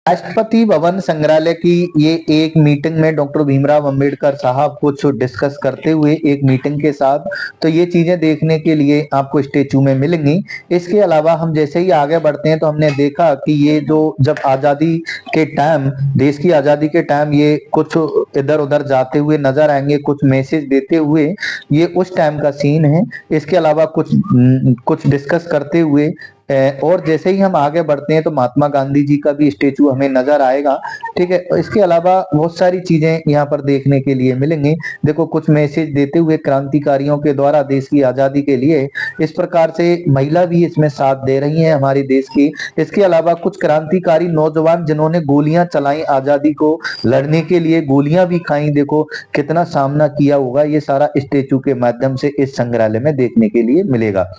राष्ट्रपति भवन संग्रहालय की ये एक मीटिंग में डॉक्टर भीमराव अंबेडकर साहब कुछ डिस्कस करते हुए एक मीटिंग के साथ, तो ये चीजें देखने के लिए आपको स्टेचू में मिलेंगी। इसके अलावा हम जैसे ही आगे बढ़ते हैं तो हमने देखा कि ये जो जब आजादी के टाइम, देश की आजादी के टाइम ये कुछ इधर उधर जाते हुए नजर आएंगे, कुछ मैसेज देते हुए, ये उस टाइम का सीन है। इसके अलावा कुछ डिस्कस करते हुए और जैसे ही हम आगे बढ़ते हैं तो महात्मा गांधी जी का भी स्टेचू हमें नजर आएगा। ठीक है, इसके अलावा बहुत सारी चीजें यहाँ पर देखने के लिए मिलेंगी। देखो, कुछ मैसेज देते हुए क्रांतिकारियों के द्वारा देश की आजादी के लिए, इस प्रकार से महिला भी इसमें साथ दे रही है हमारे देश की। इसके अलावा कुछ क्रांतिकारी नौजवान जिन्होंने गोलियां चलाई आजादी को लड़ने के लिए, गोलियां भी खाई, देखो कितना सामना किया होगा, ये सारा स्टेचू के माध्यम से इस संग्रहालय में देखने के लिए मिलेगा।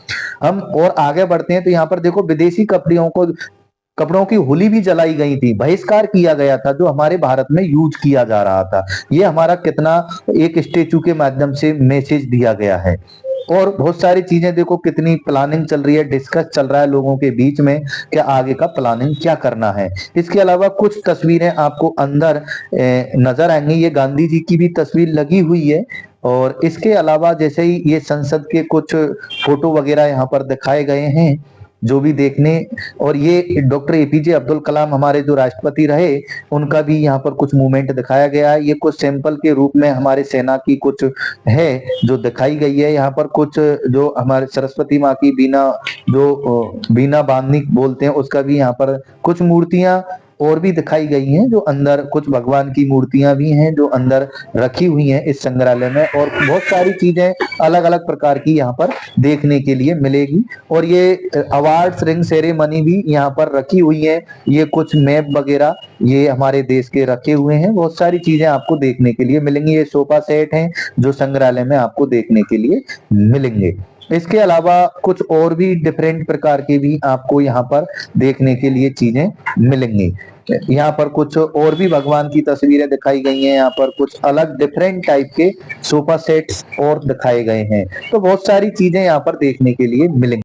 हम और आगे बढ़ते हैं तो यहाँ पर देखो विदेशी कपड़ों की होली भी जलाई गई थी, बहिष्कार किया गया था जो हमारे भारत में यूज किया जा रहा था। ये हमारा कितना एक स्टेचू के माध्यम से मैसेज दिया गया है। और बहुत सारी चीजें देखो, कितनी प्लानिंग चल रही है, डिस्कस चल रहा है लोगों के बीच में कि आगे का प्लानिंग क्या करना है। इसके अलावा कुछ तस्वीरें आपको अंदर नजर आएंगी। ये गांधी जी की भी तस्वीर लगी हुई है। और इसके अलावा जैसे ही ये संसद के कुछ फोटो वगैरह यहाँ पर दिखाए गए हैं जो भी देखने, और ये डॉक्टर एपीजे अब्दुल कलाम हमारे जो राष्ट्रपति रहे, उनका भी यहाँ पर कुछ मूवमेंट दिखाया गया है। ये कुछ सैंपल के रूप में हमारे सेना की कुछ है जो दिखाई गई है। यहाँ पर कुछ जो हमारे सरस्वती माँ की बीना, जो बीना बांधनी बोलते हैं, उसका भी यहाँ पर कुछ मूर्तियां और भी दिखाई गई हैं। जो अंदर कुछ भगवान की मूर्तियां भी हैं जो अंदर रखी हुई हैं इस संग्रहालय में। और बहुत सारी चीजें अलग अलग प्रकार की यहाँ पर देखने के लिए मिलेगी। और ये अवार्ड्स, रिंग सेरेमनी भी यहाँ पर रखी हुई है। ये कुछ मैप वगैरह ये हमारे देश के रखे हुए हैं। बहुत सारी चीजें आपको देखने के लिए मिलेंगी। ये सोफा सेट हैं जो संग्रहालय में आपको देखने के लिए मिलेंगे। इसके अलावा कुछ और भी डिफरेंट प्रकार के भी आपको यहाँ पर देखने के लिए चीजें मिलेंगी। यहाँ पर कुछ और भी भगवान की तस्वीरें दिखाई गई हैं। यहाँ पर कुछ अलग डिफरेंट टाइप के सोफा सेट्स और दिखाए गए हैं। तो बहुत सारी चीजें यहाँ पर देखने के लिए मिलेंगी।